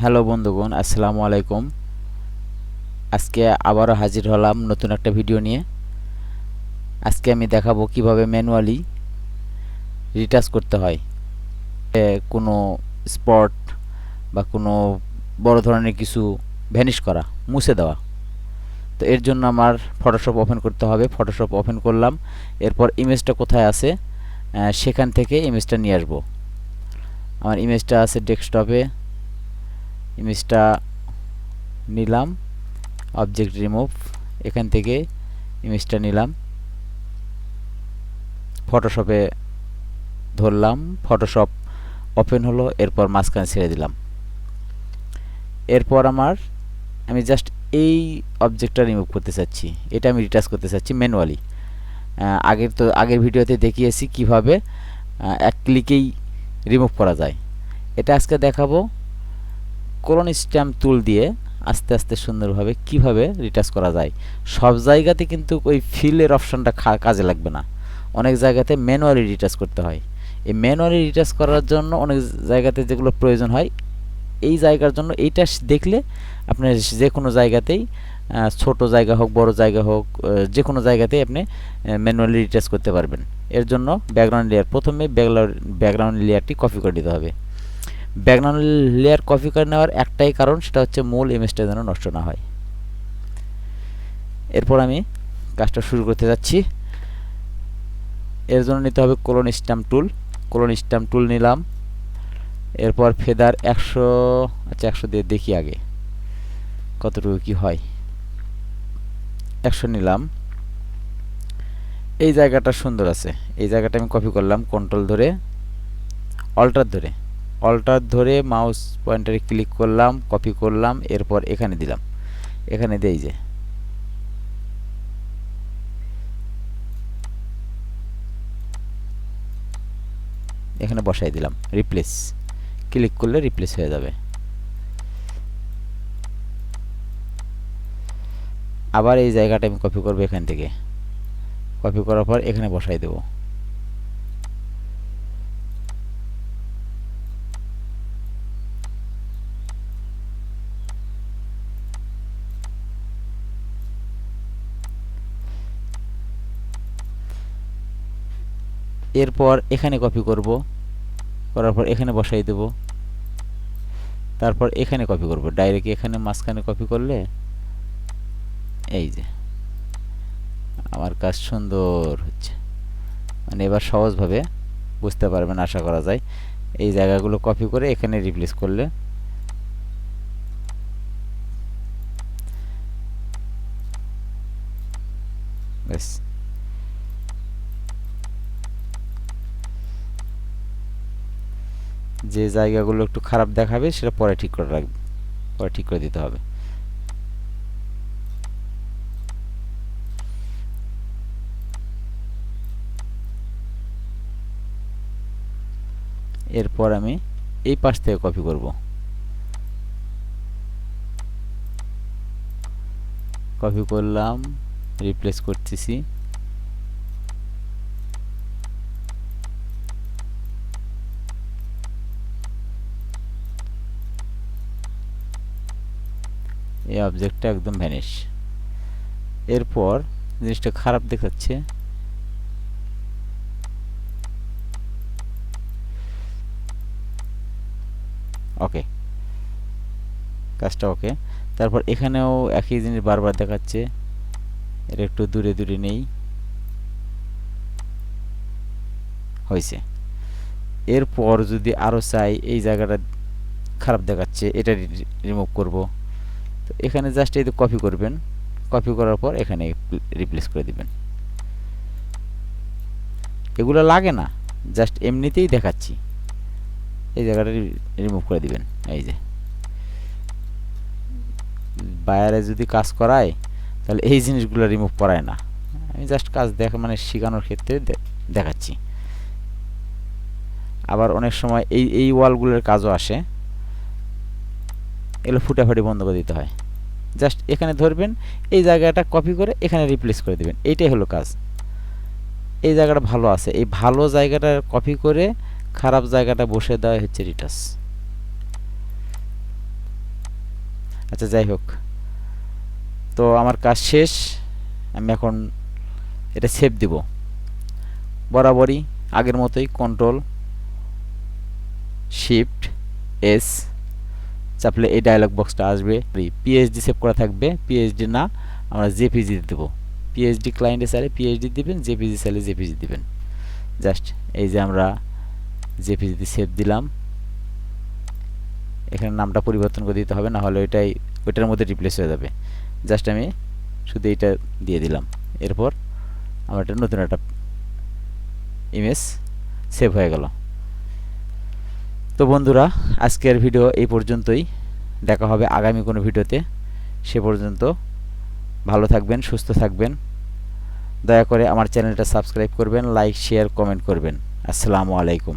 Hello বন্ধুগণ, আসসালামু আলাইকুম। আজকে আবারও হাজির হলাম নতুন একটা ভিডিও নিয়ে। আজকে আমি দেখাবো কিভাবে ম্যানুয়ালি রিটাচ করতে হয় কোনো স্পট বা কোনো বড় ধরনের কিছু ভ্যানিশ করা, মুছে দেওয়া। তো এর জন্য আমার ফটোশপ ওপেন করতে হবে। ফটোশপ ওপেন করলাম, এরপর ইমেজটা কোথায় আছে সেখান থেকে ইমেজটা নিয়ে আসবো। আমার ইমেজটা আছে ডেস্কটপে, ইমেজটা নিলাম, অবজেক্ট রিমুভ, এখান থেকে ইমেজটা নিলাম, ফটোশপে ধরলাম, ফটোশপ ওপেন হলো, এরপর মাঝখানে ছেড়ে দিলাম। এরপর আমি জাস্ট এই অবজেক্টটা রিমুভ করতে চাচ্ছি, এটা আমি রিটাচ করতে চাচ্ছি ম্যানুয়ালি। আগের ভিডিওতে দেখিয়েছি কিভাবে এক ক্লিকেই রিমুভ করা যায়। এটা আজকে দেখাবো কোলন স্ট্যাম্প টুল দিয়ে আস্তে আস্তে সুন্দরভাবে কিভাবে রিটাচ করা যায়। সব জায়গাতে কিন্তু ওই ফিলের অপশনটা কাজে লাগবে না, অনেক জায়গাতে ম্যানুয়ালি রিটাচ করতে হয়। এই ম্যানুয়ালি রিটাচ করার জন্য অনেক জায়গাতে যেগুলো প্রয়োজন হয়, এই জায়গার জন্য এইটা দেখলে আপনি যে কোনো জায়গাতেই, ছোট জায়গা হোক বড় জায়গা হোক, যে কোনো জায়গাতেই আপনি ম্যানুয়ালি রিটাচ করতে পারবেন। এর জন্য ব্যাকগ্রাউন্ড লেয়ার, প্রথমে ব্যাকগ্রাউন্ড লেয়ারটি কপি করে দিতে হবে। ব্যাকগ্রাউন্ড লেয়ার কপি করে নেওয়ার একটাই কারণ, সেটা হচ্ছে মূল ইমেজটা যেন নষ্ট না হয়। এরপর আমি কাজটা শুরু করতে যাচ্ছি। এর জন্য নিতে হবে কোলন স্ট্যাম্প টুল। কোলন স্ট্যাম্প টুল নিলাম, এরপর ফেদার 100, আচ্ছা 100 দিয়ে দেখি আগে কতটুকু কি হয়। 100 নিলাম। এই জায়গাটা সুন্দর আছে, এই জায়গাটা আমি কপি করলাম, কন্ট্রোল ধরে অল্টার ধরে মাউস পয়েন্টারে ক্লিক করলাম, কপি করলাম, এরপর এখানে দিলাম। এখানে দেই যে এখানে বসাই দিলাম, রিপ্লেস ক্লিক করলে রিপ্লেস হয়ে যাবে। আবার এই জায়গাটা আমি কপি করব, এখান থেকে কপি করার পর এখানে বসাই দেব। এরপর এখানে কপি করব, করার পর এখানে বসাই দেব, তারপর এখানে কপি করব, ডাইরেক্ট এখানে মাঝখানে কপি করলে এই যে আমার কাজ সুন্দর হচ্ছে। মানে এবার সহজভাবে বুঝতে পারবেন আশা করা যায়। এই জায়গাগুলো কপি করে এখানে রিপ্লেস করলে ব্যাস। যে জায়গাগুলো একটু খারাপ দেখাবে সেটা পরে ঠিক করে রাখবে, পরে ঠিক করে দিতে হবে। এরপর আমি এই পাশ থেকে কপি করব, কপি করলাম, রিপ্লেস করতেছি। এই অবজেক্টটা একদম ভ্যানিশ। এরপর জিনিসটা খারাপ দেখাচ্ছে, ওকে, কাজটা ওকে। তারপর এখানেও একই জিনিস বারবার দেখাচ্ছে, এটা একটু দূরে দূরে নেই, হয়েছে। এরপর যদি আরও চাই, এই জায়গাটা খারাপ দেখাচ্ছে, এটা রিমুভ করব। তো এখানে জাস্ট এই কপি করবেন, কপি করার পর এখানে রিপ্লেস করে দিবেন। এগুলো লাগে না, জাস্ট এমনিতেই দেখাচ্ছি। এই জায়গাটা রিমুভ করে দিবেন। এই যে বায়ারে যদি কাজ করায় তাহলে এই জিনিসগুলো রিমুভ করায় না, আমি জাস্ট কাজ দেখা মানে শেখানোর ক্ষেত্রে দেখাচ্ছি। আবার অনেক সময় এই ওয়ালগুলোর কাজও আসে, এগুলো ফুটাফাটি বন্ধ করে দিতে হয়। জাস্ট এখানে ধরবেন, এই জায়গাটা কপি করে এখানে রিপ্লেস করে দিবেন, এইটাই হলো কাজ। এই জায়গাটা ভালো আছে, এই ভালো জায়গাটা কপি করে খারাপ জায়গাটা বসে দেওয়া হচ্ছে রিটাচ। আচ্ছা যাই হোক, তো আমার কাজ শেষ। আমি এখন এটা সেভ দিব বরাবরই আগের মতোই কন্ট্রোল শিফট এস চাপলে এই ডায়লগ বক্সটা আসবে। পিএইচডি সেভ করা থাকবে, পিএইচডি না আমরা জেপিজি দেবো। পিএইচডি ক্লায়েন্টে চাইলে পিএইচডি দিবেন, জেপিজি চাইলে জেপিজি দিবেন। জাস্ট এই যে আমরা জেপিজিতে সেভ দিলাম, এখানে নামটা পরিবর্তন করে দিতে হবে, না হলে ওইটার মধ্যে রিপ্লেস হয়ে যাবে। জাস্ট আমি শুধু এইটা দিয়ে দিলাম, এরপর আমার একটা নতুন একটা ইমেজ সেভ হয়ে গেল। তো বন্ধুরা, আজকের ভিডিও এই পর্যন্তই। দেখা হবে আগামী কোনো ভিডিওতে। সে পর্যন্ত ভালো থাকবেন, সুস্থ থাকবেন। দয়া করে আমার চ্যানেলটা সাবস্ক্রাইব করবেন, লাইক শেয়ার কমেন্ট করবেন। আসসালামু আলাইকুম।